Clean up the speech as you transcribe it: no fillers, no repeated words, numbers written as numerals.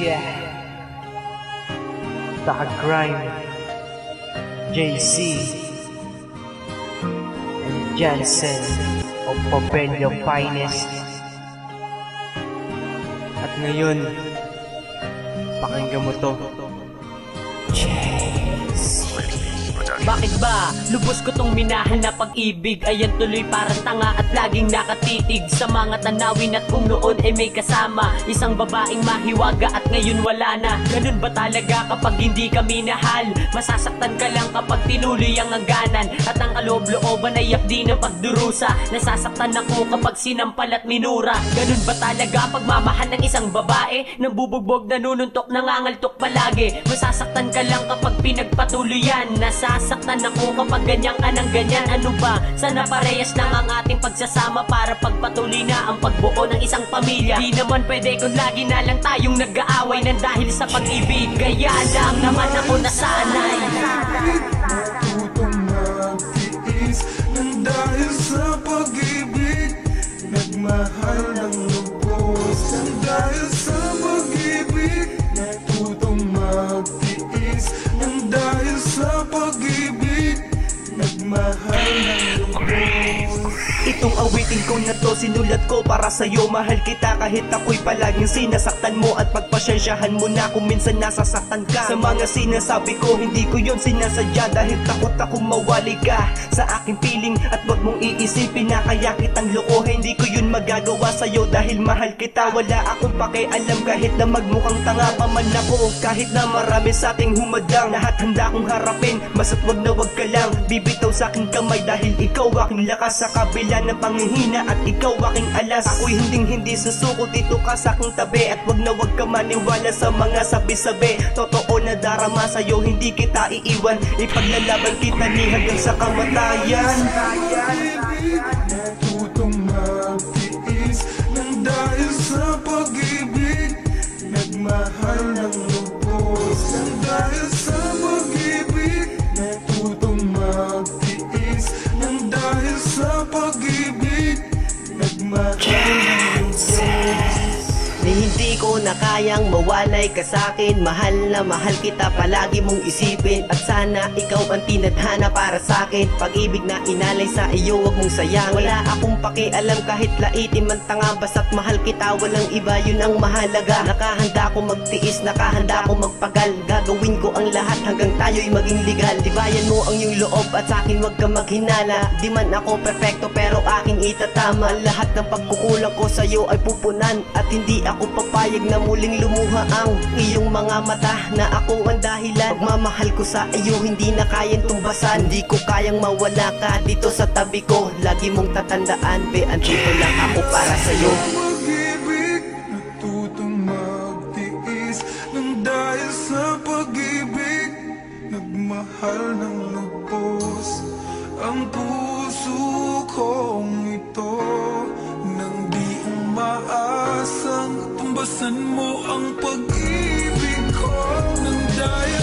Yeah, Taka Grime, JC, and Jansen of Popelio Finest. At ngayon, pakinggan mo to. Bakit ba? Lubos ko tong minahal na pag-ibig. Ayan tuloy parang tanga at laging nakatitig sa mga tanawin. At kung noon ay may kasama isang babaeng mahiwaga at ngayon wala na. Ganun ba talaga kapag hindi ka minahal? Masasaktan ka lang kapag tinuloy ang hangganan. At ang kaloob-looban ay yakdi ng pagdurusa. Nasasaktan ako kapag sinampal at minura. Ganun ba talaga pagmamahal ng isang babae? Nang bubugbog, nanununtok, nangangaltok palagi. Masasaktan ka lang kapag pinagpatuloyan. Nasasaktan ako kapag ganyan ka ng ganyan. Ano ba? Sana parehas lang ang ating pagsasama para pagpatuloy na ang pagbuo ng isang pamilya. Di naman pwede kung lagi na lang tayong nag-aaway nang dahil sa pag-ibig. Kaya lang naman ako nasanay. Natutong magtiis nang dahil sa pag-ibig. Nagmahal ng lubos nang dahil sa pag-ibig. Natutong magtiis nang dahil sa pag-ibig. Nagmahal ng lubos. Itong awitin ko na to sinulat ko para sa'yo. Mahal kita kahit ako'y palaging sinasaktan mo. At pagpasyensyahan mo na kung minsan nasasaktan ka. Sa mga sinasabi ko hindi ko yun sinasadya. Dahil takot akong mawali ka sa aking piling. At wag mong iisipin na kaya kitang lokohin. Hindi ko yun magagawa sa'yo dahil mahal kita. Wala akong pakialam kahit na magmukhang tanga pa man ako. Kahit na marami sa ating humadang, lahat handa kong harapin. Basta't wag na wag ka lang bibitaw sa aking kamay. Dahil ikaw aking lakas sa kabila ng panghihina. At ikaw aking alas. Ako'y hindi susuko dito ka sa aking tabi. At wag na wag ka maniwala sa mga sabi-sabi. Totoo na darama sa'yo, hindi kita iiwan. Ipaglalaban kita ni hanggang sa kamatayan. Natutong magtiis nang dahil sa pag-ibig. Nagmahal ng lubos nang dahil sa pag-ibig. Natutong magtiis nang dahil sa pag-ibig. Nagmahal ng lubos. Ni hindi ko na kayang mawalay ka sa'kin. Mahal na mahal kita, palagi mong isipin. At sana ikaw ang tinadhana para sa'kin. Pag-ibig na inalay sa iyo, wag mong sayangin. Wala akong pakialam kahit laitin man tanga. Basta't mahal kita, walang iba, yun ang mahalaga. Nakahanda ko magtiis, nakahanda ko magpagal. Gagawin ko ang lahat hanggang tayo'y maging legal. Dibayan mo ang iyong loob at sa'kin wag ka maghinala. Di man ako perfecto pero aking itatama. Lahat ng pagkukulang ko sa'yo ay pupunan. At hindi ako papayag na muling lumuha ang iyong mga mata na ako ang dahilan. Pagmamahal ko sa iyo hindi na kayang tumbasan. Hindi ko kayang mawala ka dito sa tabi ko. Lagi mong tatandaan, be, andito lang ako para sa'yo. Pag-ibig, natutong magtiis nang dahil sa pag-ibig. Nagmahal ng lubos ang puso kong ito. Nang di umaasang tumbasan mo ang pag-ibig ko. Nang dahil